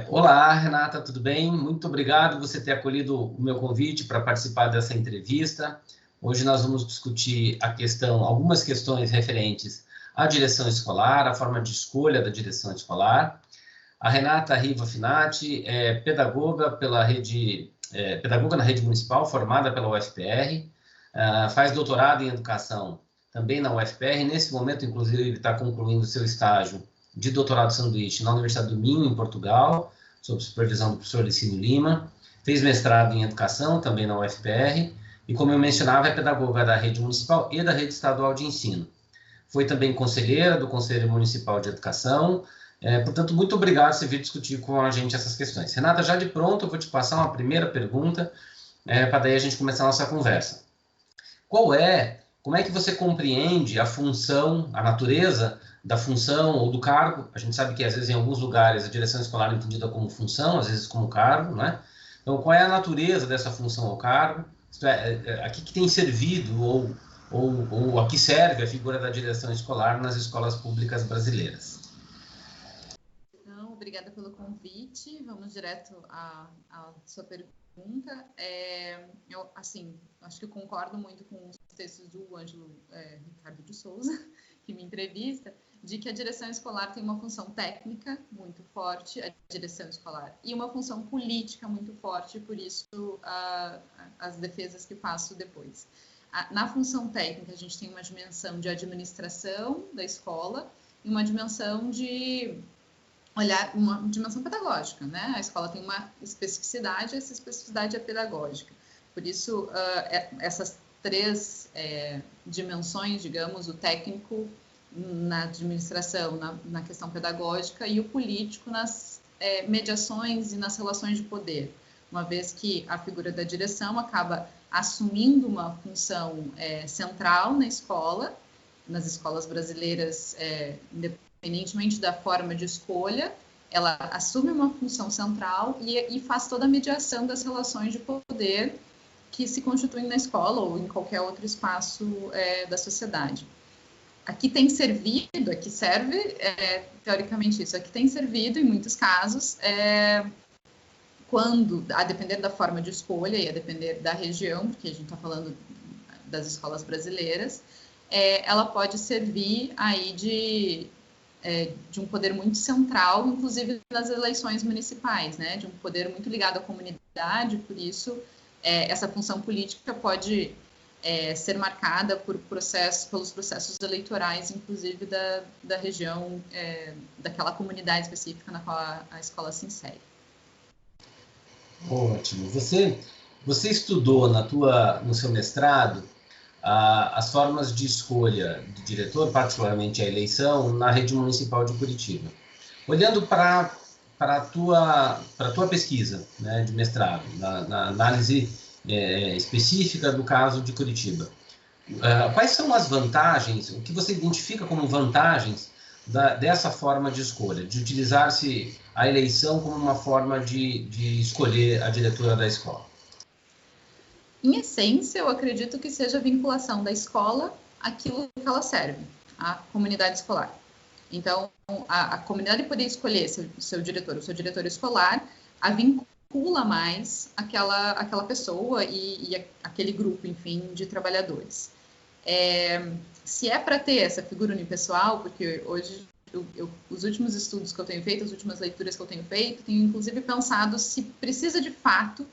Olá, Renata, tudo bem? Muito obrigado por você ter acolhido o meu convite para participar dessa entrevista. Hoje nós vamos discutir algumas questões referentes à direção escolar, à forma de escolha da direção escolar. A Renata Riva Finati é pedagoga pedagoga na rede municipal, formada pela UFPR, faz doutorado em educação também na UFPR. Nesse momento, inclusive, ele está concluindo seu estágio de doutorado sanduíche na Universidade do Minho, em Portugal, sob supervisão do professor Licínio Lima. Fez mestrado em educação, também na UFPR, e, como eu mencionava, é pedagoga da rede municipal e da rede estadual de ensino. Foi também conselheira do Conselho Municipal de Educação. Portanto, muito obrigado por você vir discutir com a gente essas questões. Renata, já de pronto, eu vou te passar uma primeira pergunta, para daí a gente começar a nossa conversa. Como é que você compreende a função, a natureza da função ou do cargo? A gente sabe que, às vezes, em alguns lugares, a direção escolar é entendida como função, às vezes como cargo, né? Então, qual é a natureza dessa função ou cargo? A que tem servido ou a que serve a figura da direção escolar nas escolas públicas brasileiras? Então, obrigada pelo convite. Vamos direto à sua pergunta. Eu, assim, acho que eu concordo muito com os textos do Ângelo Ricardo de Souza, que me entrevista, de que a direção escolar tem uma função técnica muito forte, a direção escolar, e uma função política muito forte, por isso as defesas que faço depois. Na função técnica, a gente tem uma dimensão de administração da escola e uma dimensão de uma dimensão pedagógica, né? A escola tem uma especificidade, essa especificidade é pedagógica. Por isso, essas três dimensões, digamos, o técnico na administração, na questão pedagógica, e o político nas mediações e nas relações de poder, uma vez que a figura da direção acaba assumindo uma função central na escola, nas escolas brasileiras, independentemente da forma de escolha, ela assume uma função central e faz toda a mediação das relações de poder que se constituem na escola ou em qualquer outro espaço da sociedade. Aqui tem servido, aqui serve, teoricamente isso, aqui tem servido em muitos casos, quando, a depender da forma de escolha e a depender da região, porque a gente está falando das escolas brasileiras, ela pode servir aí de um poder muito central, inclusive nas eleições municipais, né? De um poder muito ligado à comunidade, por isso essa função política pode ser marcada pelos processos eleitorais, inclusive da região, daquela comunidade específica na qual a escola se insere. Ótimo. Você estudou no seu mestrado as formas de escolha do diretor, particularmente a eleição, na rede municipal de Curitiba. Olhando para a tua pesquisa, né, de mestrado, na análise específica do caso de Curitiba, quais são as vantagens, o que você identifica como vantagens dessa forma de escolha, de utilizar-se a eleição como uma forma de escolher a diretora da escola? Em essência, eu acredito que seja a vinculação da escola àquilo que ela serve, à comunidade escolar. Então, a comunidade poder escolher seu diretor, o seu diretor escolar, a vincula mais aquela pessoa e aquele grupo, enfim, de trabalhadores. Se é para ter essa figura unipessoal, porque hoje os últimos estudos que eu tenho feito, as últimas leituras que eu tenho feito, tenho inclusive pensado se precisa de fato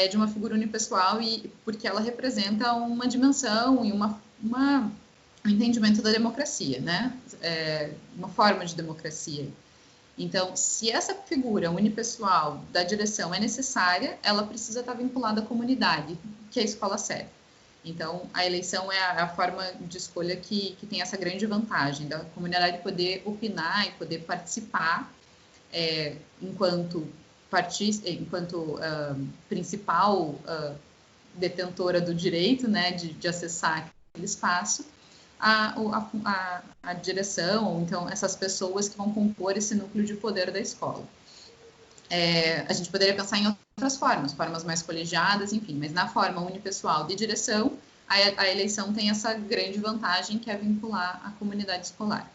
de uma figura unipessoal, porque ela representa uma dimensão e um entendimento da democracia, né? Uma forma de democracia. Então, se essa figura unipessoal da direção é necessária, ela precisa estar vinculada à comunidade que a escola serve. Então, a eleição é a forma de escolha que tem essa grande vantagem da comunidade poder opinar e poder participar enquanto principal detentora do direito, né, de acessar aquele espaço, a direção, ou então essas pessoas que vão compor esse núcleo de poder da escola. A gente poderia pensar em outras formas mais colegiadas, enfim, mas na forma unipessoal de direção, a eleição tem essa grande vantagem, que é vincular a comunidade escolar.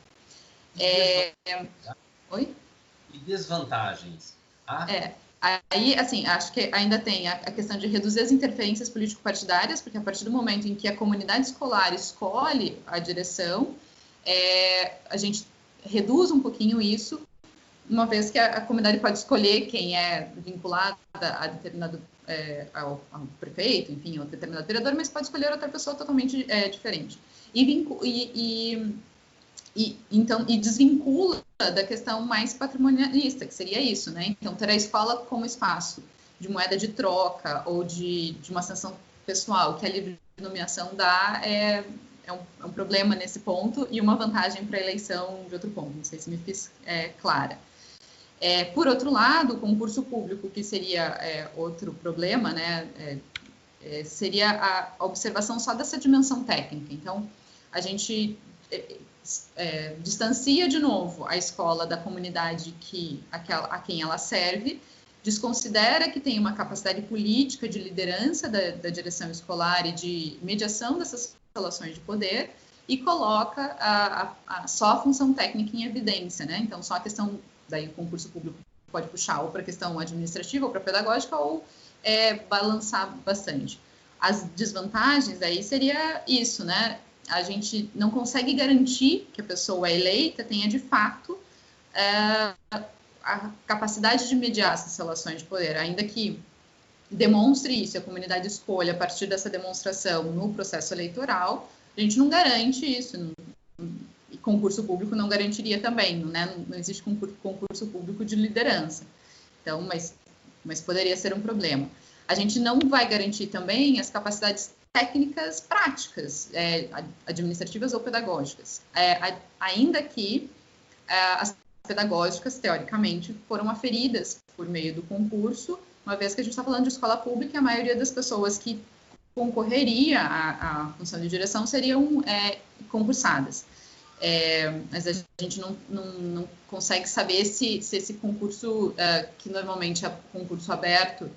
Oi? E desvantagens? Aí, assim, acho que ainda tem a questão de reduzir as interferências político-partidárias, porque a partir do momento em que a comunidade escolar escolhe a direção, a gente reduz um pouquinho isso, uma vez que a comunidade pode escolher quem é vinculada a determinado ao prefeito, enfim, ou determinado vereador, mas pode escolher outra pessoa totalmente diferente. Então, desvincula da questão mais patrimonialista, que seria isso, né? Então, ter a escola como espaço de moeda de troca ou de uma sanção pessoal, que a livre nomeação dá, é um problema nesse ponto e uma vantagem para a eleição de outro ponto. Não sei se me fiz clara. Por outro lado, o concurso público, que seria outro problema, né? Seria a observação só dessa dimensão técnica. Então, a gente distancia de novo a escola da comunidade a quem ela serve, desconsidera que tem uma capacidade política de liderança da direção escolar e de mediação dessas relações de poder e coloca só a função técnica em evidência, né? Então, só a questão, daí o concurso público pode puxar ou para a questão administrativa ou para a pedagógica ou balançar bastante. As desvantagens aí seria isso, né? A gente não consegue garantir que a pessoa eleita tenha, de fato, a capacidade de mediar essas relações de poder, ainda que demonstre isso, a comunidade escolha, a partir dessa demonstração no processo eleitoral, a gente não garante isso, e concurso público não garantiria também, né? Não existe concurso público de liderança, então, mas poderia ser um problema. A gente não vai garantir também as capacidades técnicas práticas, administrativas ou pedagógicas, ainda que as pedagógicas, teoricamente, foram aferidas por meio do concurso, uma vez que a gente está falando de escola pública e a maioria das pessoas que concorreria à função de direção seriam concursadas. Mas a gente não consegue saber se esse concurso, que normalmente é concurso aberto,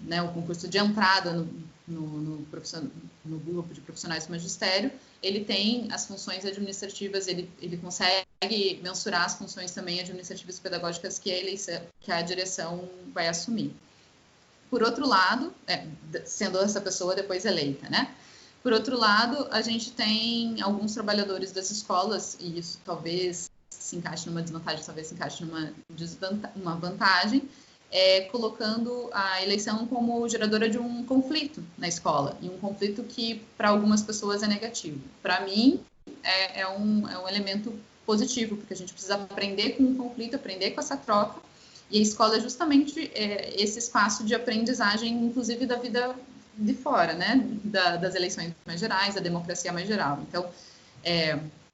né, o concurso de entrada no grupo de profissionais do magistério, ele tem as funções administrativas, ele consegue mensurar as funções também administrativas e pedagógicas que a direção vai assumir. Por outro lado, sendo essa pessoa depois eleita, né? Por outro lado, a gente tem alguns trabalhadores das escolas, e isso talvez se encaixe numa desvantagem, talvez se encaixe numa vantagem, colocando a eleição como geradora de um conflito na escola, e um conflito que para algumas pessoas é negativo. Para mim, é um elemento positivo, porque a gente precisa aprender com o conflito, aprender com essa troca, e a escola é justamente esse espaço de aprendizagem, inclusive da vida de fora, né, das eleições mais gerais, da democracia mais geral. Então,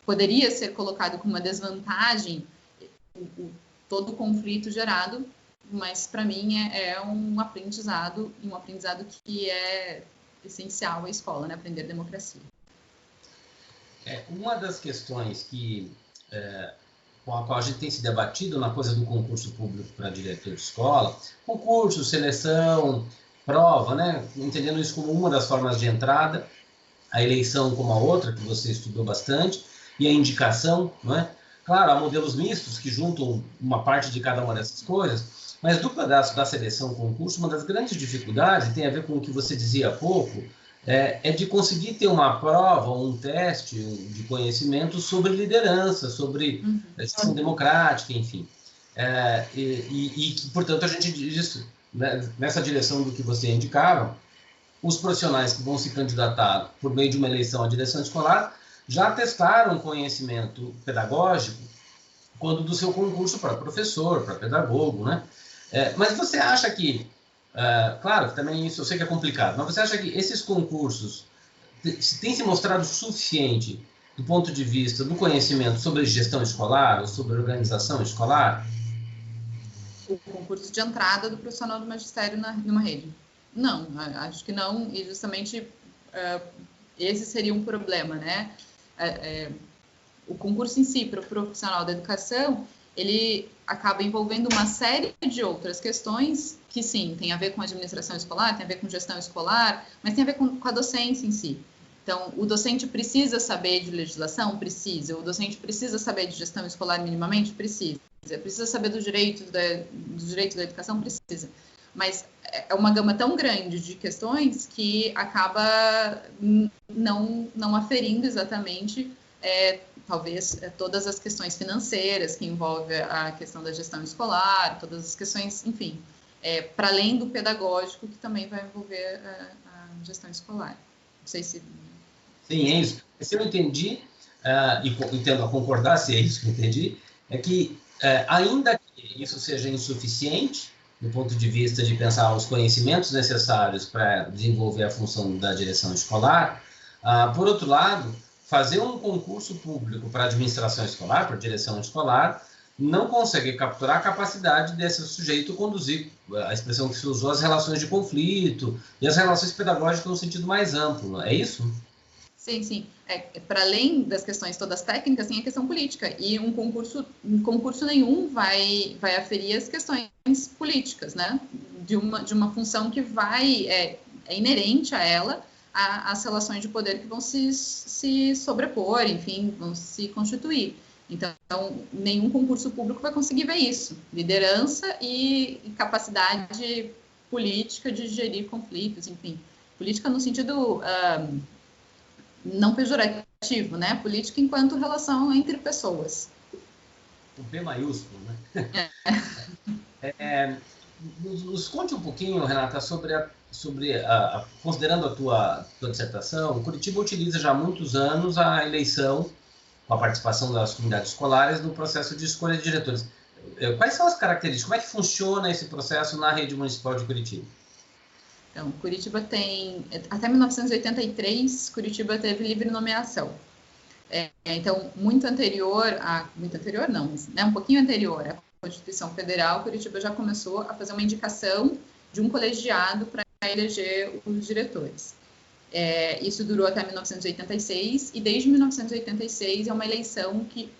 poderia ser colocado como uma desvantagem todo o conflito gerado, mas para mim é um aprendizado, e um aprendizado que é essencial à escola, né? Aprender democracia. Uma das questões com a qual a gente tem se debatido na coisa do concurso público para diretor de escola, concurso, seleção, prova, né? Entendendo isso como uma das formas de entrada, a eleição como a outra, que você estudou bastante, e a indicação, não é? Claro, há modelos mistos que juntam uma parte de cada uma dessas coisas, mas do pedaço da seleção concurso, uma das grandes dificuldades, tem a ver com o que você dizia há pouco, é de conseguir ter uma prova, um teste de conhecimento sobre liderança, sobre gestão democrática, enfim. E portanto, a gente diz, né, nessa direção do que você indicava, os profissionais que vão se candidatar por meio de uma eleição à direção escolar já testaram conhecimento pedagógico quando do seu concurso para professor, para pedagogo, né? Mas você acha que, claro, também isso eu sei que é complicado, mas você acha que esses concursos têm se mostrado suficiente do ponto de vista do conhecimento sobre gestão escolar ou sobre organização escolar? O concurso de entrada do profissional do magistério numa rede? Não, acho que não, e justamente esse seria um problema, né? O concurso em si, para o profissional da educação, ele acaba envolvendo uma série de outras questões que, sim, tem a ver com administração escolar, tem a ver com gestão escolar, mas tem a ver com a docência em si. Então, o docente precisa saber de legislação? Precisa. O docente precisa saber de gestão escolar minimamente? Precisa. Precisa saber do direito da educação? Precisa. Mas é uma gama tão grande de questões que acaba não aferindo exatamente, talvez, todas as questões financeiras que envolvem a questão da gestão escolar, todas as questões, enfim, para além do pedagógico, que também vai envolver a gestão escolar. Não sei se... Sim, é isso. Se eu entendi, e tendo a concordar se é isso que eu entendi, é que, ainda que isso seja insuficiente, do ponto de vista de pensar os conhecimentos necessários para desenvolver a função da direção escolar, por outro lado, fazer um concurso público para administração escolar, para direção escolar, não consegue capturar a capacidade desse sujeito conduzir, a expressão que se usou, as relações de conflito e as relações pedagógicas no sentido mais amplo. É isso? Sim, sim. Para além das questões todas técnicas, tem a questão política. E um concurso nenhum vai aferir as questões políticas, né? De uma função que é inerente a ela, as relações de poder que vão se sobrepor, enfim, vão se constituir. Então, nenhum concurso público vai conseguir ver isso. Liderança e capacidade política de gerir conflitos, enfim. Política no sentido... não pejorativo, né? Política enquanto relação entre pessoas. Um P maiúsculo, né? Nos conte um pouquinho, Renata, considerando a tua dissertação, Curitiba utiliza já há muitos anos a eleição, com a participação das comunidades escolares no processo de escolha de diretores. Quais são as características? Como é que funciona esse processo na rede municipal de Curitiba? Então, Curitiba tem, até 1983, Curitiba teve livre nomeação. Então, muito anterior não, mas, né, um pouquinho anterior à Constituição Federal, Curitiba já começou a fazer uma indicação de um colegiado para eleger os diretores. Isso durou até 1986, e desde 1986 é uma eleição que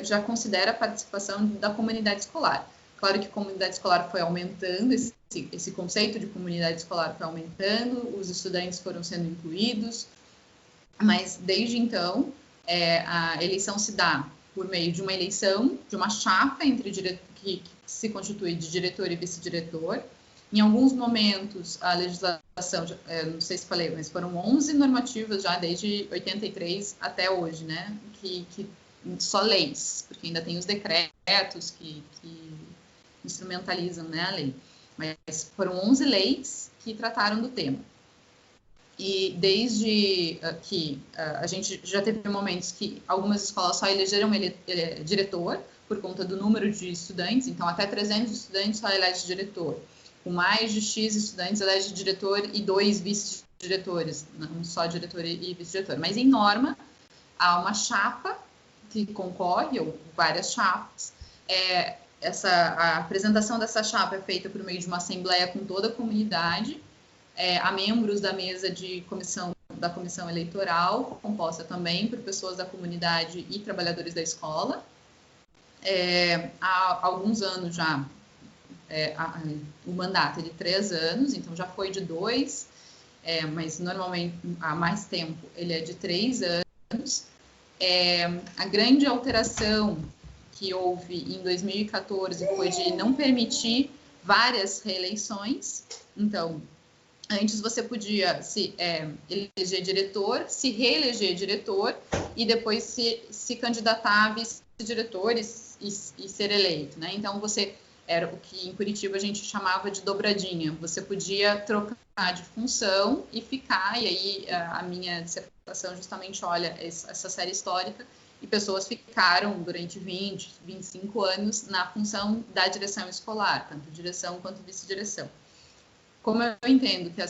já considera a participação da comunidade escolar. Claro que a comunidade escolar foi aumentando, esse conceito de comunidade escolar foi aumentando, os estudantes foram sendo incluídos, mas desde então a eleição se dá por meio de uma eleição, de uma chapa que se constitui de diretor e vice-diretor. Em alguns momentos, a legislação, não sei se falei, mas foram 11 normativas já desde 83 até hoje, né? Que só leis, porque ainda tem os decretos que instrumentalizam, né, a lei. Mas foram 11 leis que trataram do tema. E desde que a gente já teve momentos que algumas escolas só elegeram diretor, por conta do número de estudantes, então até 300 estudantes só elege diretor. Com mais de X estudantes, elege diretor e 2 vice-diretores, não só diretor e vice-diretor. Mas, em norma, há uma chapa que concorre, ou várias chapas. A apresentação dessa chapa é feita por meio de uma assembleia com toda a comunidade. Há membros da mesa da comissão eleitoral, composta também por pessoas da comunidade e trabalhadores da escola. Há alguns anos já, o mandato é de 3 anos, então já foi de 2, mas normalmente há mais tempo ele é de 3 anos. A grande alteração que houve em 2014 foi de não permitir várias reeleições. Então, antes você podia eleger diretor, se reeleger diretor e depois se candidatar a vice-diretor e ser eleito, né? Então, era o que em Curitiba a gente chamava de dobradinha. Você podia trocar de função e ficar, e aí a minha dissertação justamente olha essa série histórica, e pessoas ficaram durante 20, 25 anos na função da direção escolar, tanto direção quanto vice-direção. Como eu entendo que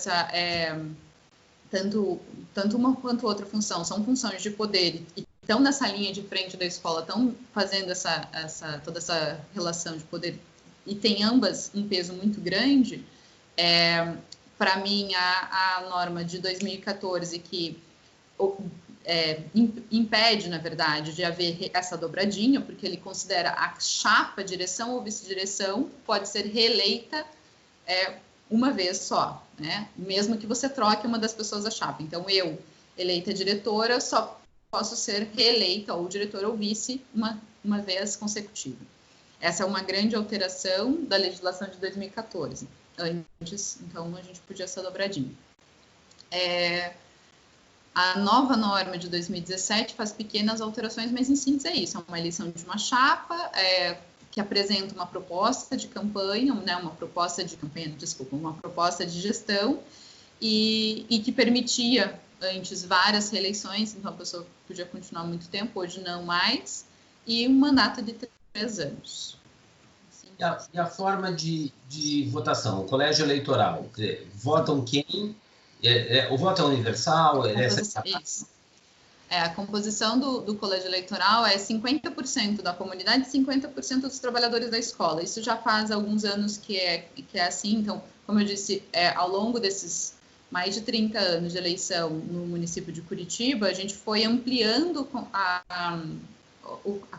tanto uma quanto outra função são funções de poder e estão nessa linha de frente da escola, estão fazendo toda essa relação de poder e tem ambas um peso muito grande, para mim a norma de 2014 que impede, na verdade, de haver essa dobradinha, porque ele considera a chapa, direção ou vice-direção, pode ser reeleita uma vez só, né? Mesmo que você troque uma das pessoas da chapa. Então, eu, eleita diretora, só posso ser reeleita ou diretora ou vice uma vez consecutiva. Essa é uma grande alteração da legislação de 2014. Antes, então, a gente podia ser dobradinho. A nova norma de 2017 faz pequenas alterações, mas em síntese é isso, é uma eleição de uma chapa que apresenta uma proposta de campanha, né, uma proposta de gestão e que permitia antes várias reeleições, então a pessoa podia continuar muito tempo, hoje não mais, e um mandato de 3 anos. Assim, e a forma de votação, o colégio eleitoral, votam quem? O voto é universal? A composição do colégio eleitoral é 50% da comunidade e 50% dos trabalhadores da escola. Isso já faz alguns anos que é assim. Então, como eu disse, ao longo desses mais de 30 anos de eleição no município de Curitiba, a gente foi ampliando a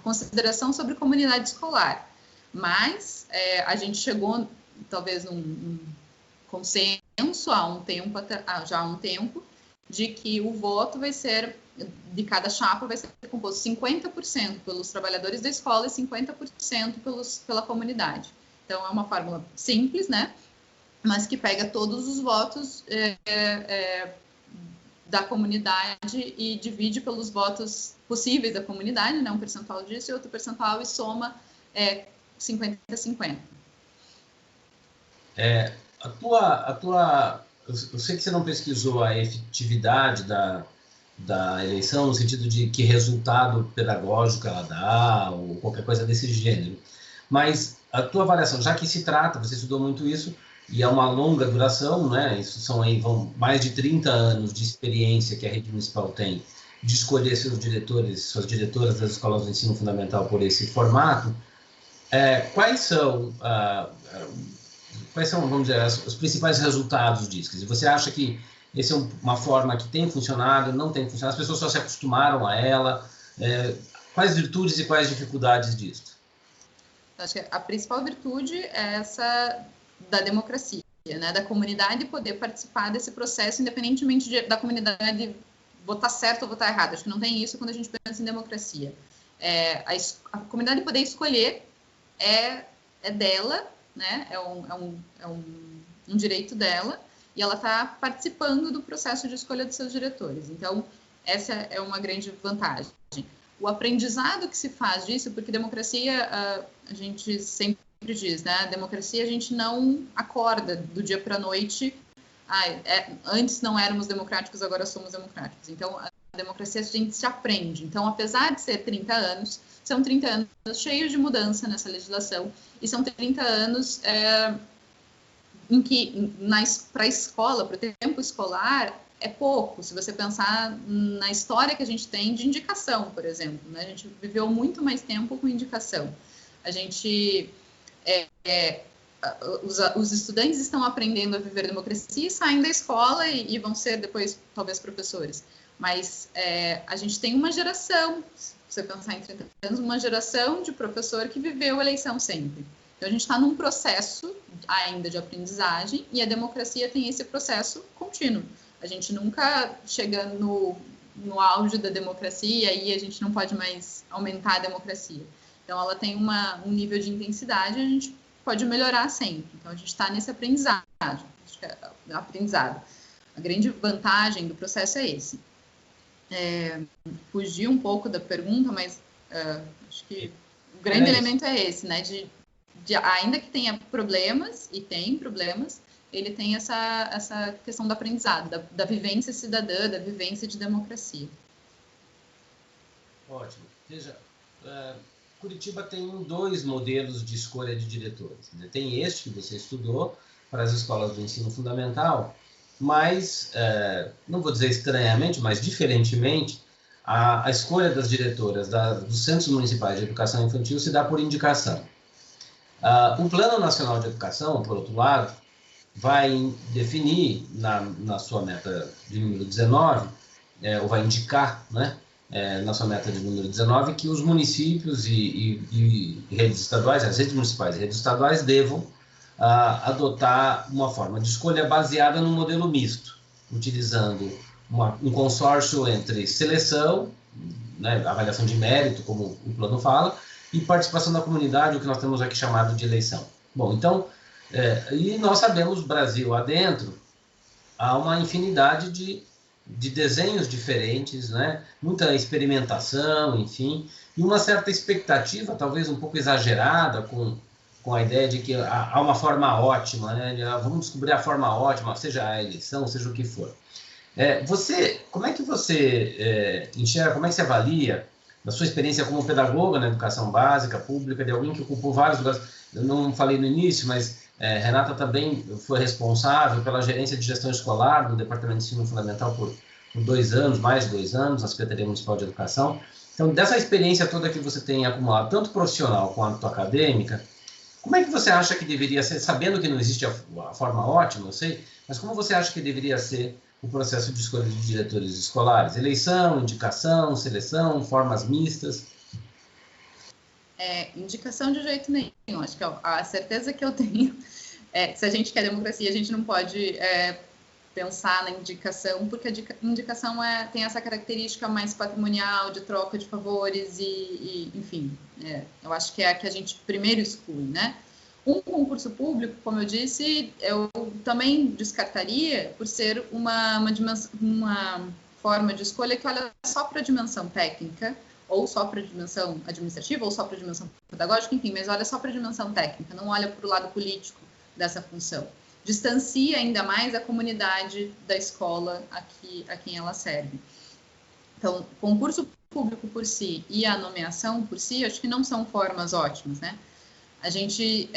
consideração sobre comunidade escolar. Mas a gente chegou, talvez, num consenso há um tempo, de que o voto vai ser, de cada chapa, vai ser composto 50% pelos trabalhadores da escola e 50% pela comunidade. Então, é uma fórmula simples, né? Mas que pega todos os votos da comunidade e divide pelos votos possíveis da comunidade, né? Um percentual disso e outro percentual, e soma 50-50. Eu sei que você não pesquisou a efetividade da eleição, no sentido de que resultado pedagógico ela dá, ou qualquer coisa desse gênero. Mas a tua avaliação, já que se trata, você estudou muito isso, e é uma longa duração, né? Isso vão mais de 30 anos de experiência que a rede municipal tem de escolher seus diretores, suas diretoras das escolas do ensino fundamental por esse formato. Quais são, vamos dizer, os principais resultados disso? Quer dizer, você acha que essa é uma forma que tem funcionado, não tem funcionado, as pessoas só se acostumaram a ela? Quais virtudes e quais dificuldades disso? Acho que a principal virtude é essa da democracia, né? Da comunidade poder participar desse processo, independentemente da comunidade votar certo ou votar errado. Acho que não tem isso quando a gente pensa em democracia. A comunidade poder escolher é dela, né? É um direito dela, e ela está participando do processo de escolha dos seus diretores. Então, essa é uma grande vantagem. O aprendizado que se faz disso, porque democracia, a gente sempre diz, né? A democracia, a gente não acorda do dia para a noite. Antes não éramos democráticos, agora somos democráticos. Então, a democracia a gente se aprende. Então, apesar de ser 30 anos, são 30 anos cheios de mudança nessa legislação, e são 30 anos em que, para a escola, para o tempo escolar, é pouco. Se você pensar na história que a gente tem de indicação, por exemplo, né? A gente viveu muito mais tempo com indicação. A gente... os estudantes estão aprendendo a viver democracia e saem da escola e vão ser depois, talvez, professores. Mas a gente tem uma geração, se você pensar em 30 anos, uma geração de professor que viveu a eleição sempre. Então, a gente está num processo ainda de aprendizagem, e a democracia tem esse processo contínuo. A gente nunca chega no auge da democracia e a gente não pode mais aumentar a democracia. Então, ela tem um nível de intensidade e a gente pode melhorar sempre. Então, a gente está nesse aprendizado. Acho que é aprendizado. A grande vantagem do processo é esse. Fugir um pouco da pergunta, mas acho que o grande elemento é esse, né? Ainda que tenha problemas, e tem problemas, ele tem essa questão do aprendizado, da vivência cidadã, da vivência de democracia. Ótimo. Veja, Curitiba tem 2 modelos de escolha de diretores, né? Tem este que você estudou para as escolas do ensino fundamental, mas, não vou dizer estranhamente, mas diferentemente, a escolha das diretoras dos centros municipais de educação infantil se dá por indicação. O Plano Nacional de Educação, por outro lado, vai definir na sua meta de número 19, ou vai indicar, né, na sua meta de número 19, que os municípios e redes estaduais, as redes municipais e redes estaduais devam adotar uma forma de escolha baseada num modelo misto, utilizando um consórcio entre seleção, né, avaliação de mérito, como o plano fala, e participação da comunidade, o que nós temos aqui chamado de eleição. Bom, então, e nós sabemos, Brasil adentro, há uma infinidade de desenhos diferentes, né? Muita experimentação, enfim, e uma certa expectativa, talvez um pouco exagerada, com a ideia de que há uma forma ótima, né? Vamos descobrir a forma ótima, seja a eleição, seja o que for. Como é que você enxerga, como é que você avalia, na sua experiência como pedagoga na educação básica, pública, de alguém que ocupou vários lugares, eu não falei no início, mas Renata também foi responsável pela gerência de gestão escolar do Departamento de Ensino Fundamental por 2 anos, mais de 2 anos, na Secretaria Municipal de Educação. Então, dessa experiência toda que você tem acumulado, tanto profissional quanto acadêmica, como é que você acha que deveria ser, sabendo que não existe a forma ótima, eu sei, mas como você acha que deveria ser o processo de escolha de diretores escolares? Eleição, indicação, seleção, formas mistas? Indicação de jeito nenhum. Acho que a certeza que eu tenho se a gente quer democracia, a gente não pode pensar na indicação, porque a indicação tem essa característica mais patrimonial, de troca de favores e enfim, eu acho que é a que a gente primeiro exclui, né? Um concurso público, como eu disse, eu também descartaria por ser uma forma de escolha que olha só para a dimensão técnica, ou só para a dimensão administrativa, ou só para a dimensão pedagógica, enfim, mas olha só para a dimensão técnica, não olha para o lado político dessa função. Distancia ainda mais a comunidade da escola a quem ela serve. Então, concurso público por si e a nomeação por si, acho que não são formas ótimas, né? A gente,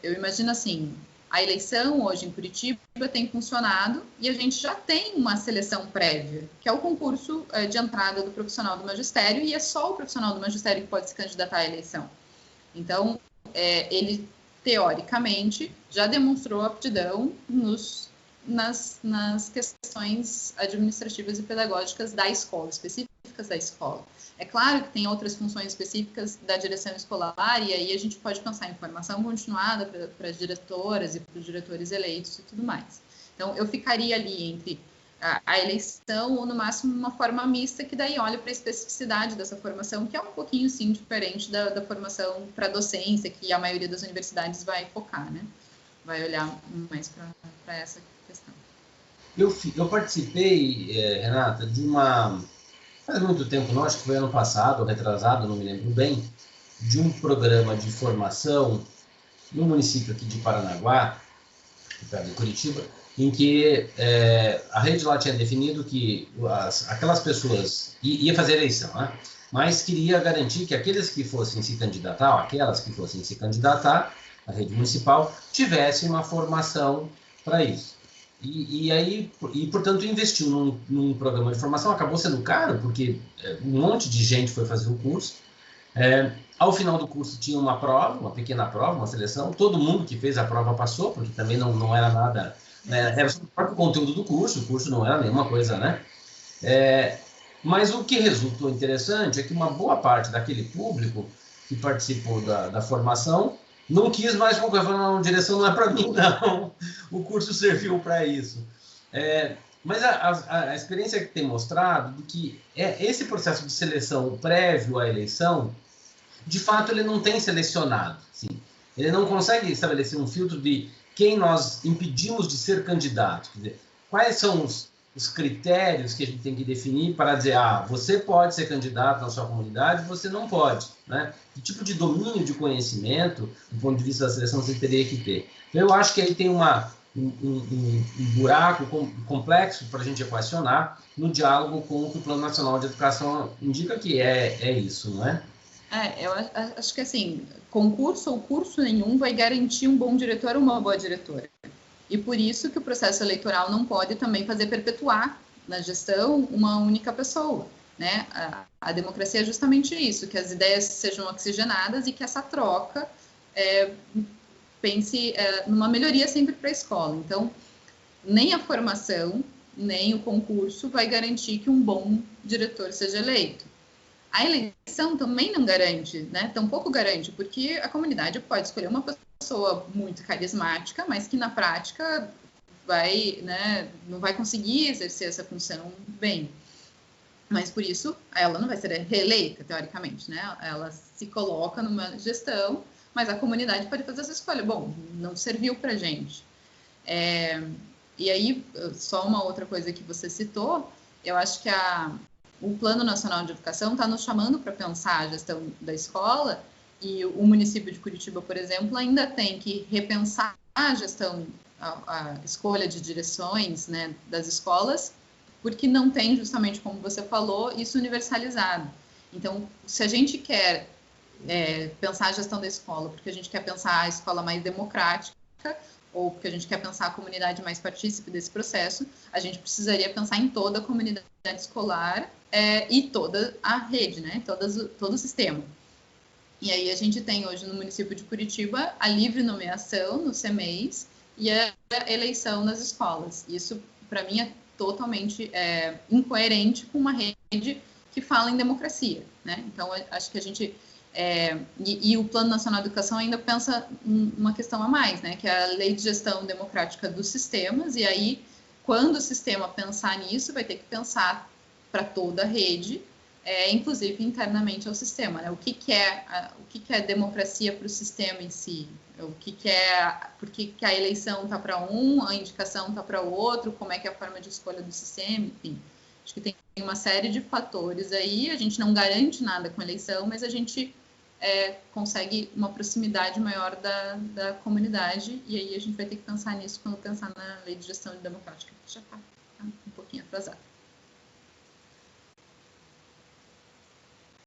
eu imagino assim, a eleição hoje em Curitiba tem funcionado e a gente já tem uma seleção prévia, que é o concurso de entrada do profissional do magistério, e é só o profissional do magistério que pode se candidatar à eleição. Então, ele, teoricamente, já demonstrou aptidão nas questões administrativas e pedagógicas da escola, específicas da escola. É claro que tem outras funções específicas da direção escolar, e aí a gente pode pensar em formação continuada para as diretoras e para os diretores eleitos e tudo mais. Então, eu ficaria ali entre a eleição ou, no máximo, uma forma mista, que daí olha para a especificidade dessa formação, que é um pouquinho, sim, diferente da formação para docência, que a maioria das universidades vai focar, né? Vai olhar mais para essa questão. Eu participei, Renata, de uma... Faz muito tempo, não, acho que foi ano passado, ou retrasado, não me lembro bem, de um programa de formação no município aqui de Paranaguá, perto de Curitiba, em que a rede lá tinha definido que aquelas pessoas ia fazer eleição, né? Mas queria garantir que aqueles que fossem se candidatar, ou aquelas que fossem se candidatar, a rede municipal, tivesse uma formação para isso. E portanto, investiu num programa de formação, acabou sendo caro, porque um monte de gente foi fazer o curso. Ao final do curso tinha uma prova, uma pequena prova, uma seleção, todo mundo que fez a prova passou, porque também não era nada, era só o próprio conteúdo do curso, o curso não era nenhuma coisa, né? Mas o que resultou interessante é que uma boa parte daquele público que participou da formação não quis mais concorrer, falou, não, direção não é para mim, não. O curso serviu para isso. Mas a experiência que tem mostrado de que esse processo de seleção prévio à eleição, de fato, ele não tem selecionado. Assim. Ele não consegue estabelecer um filtro de quem nós impedimos de ser candidato. Quer dizer, quais são os critérios que a gente tem que definir para dizer, você pode ser candidato na sua comunidade, você não pode, né? Que tipo de domínio de conhecimento, do ponto de vista da seleção, você teria que ter? Então, eu acho que aí tem um buraco complexo para a gente equacionar no diálogo com o que o Plano Nacional de Educação indica que é isso, não é? Eu acho que, assim, concurso ou curso nenhum vai garantir um bom diretor ou uma boa diretora. E por isso que o processo eleitoral não pode também fazer perpetuar na gestão uma única pessoa, né? A democracia é justamente isso, que as ideias sejam oxigenadas e que essa troca pense numa melhoria sempre para a escola. Então, nem a formação, nem o concurso vai garantir que um bom diretor seja eleito. A eleição também não garante, né? Tampouco garante, porque a comunidade pode escolher uma pessoa muito carismática, mas que na prática não vai conseguir exercer essa função bem. Mas, por isso, ela não vai ser reeleita, teoricamente, né? Ela se coloca numa gestão, mas a comunidade pode fazer essa escolha. Bom, não serviu para a gente. E aí, só uma outra coisa que você citou, eu acho que o Plano Nacional de Educação está nos chamando para pensar a gestão da escola, e o município de Curitiba, por exemplo, ainda tem que repensar a gestão, a escolha de direções, né, das escolas, porque não tem, justamente como você falou, isso universalizado. Então, se a gente quer pensar a gestão da escola, porque a gente quer pensar a escola mais democrática, ou porque a gente quer pensar a comunidade mais partícipe desse processo, a gente precisaria pensar em toda a comunidade escolar e toda a rede, né? Todo o sistema. E aí a gente tem hoje no município de Curitiba a livre nomeação no CMEs e a eleição nas escolas. Isso, para mim, é totalmente incoerente com uma rede que fala em democracia, né? Então, acho que a gente... e o Plano Nacional de Educação ainda pensa uma questão a mais, né? Que é a Lei de Gestão Democrática dos Sistemas, e aí, quando o sistema pensar nisso, vai ter que pensar para toda a rede, inclusive internamente ao sistema, né? O que é democracia para o sistema em si? Por que a eleição está para um, a indicação está para o outro, como é que é a forma de escolha do sistema, enfim. Acho que tem uma série de fatores aí, a gente não garante nada com a eleição, mas a gente consegue uma proximidade maior da comunidade, e aí a gente vai ter que pensar nisso quando pensar na Lei de Gestão Democrática, que já está um pouquinho atrasada.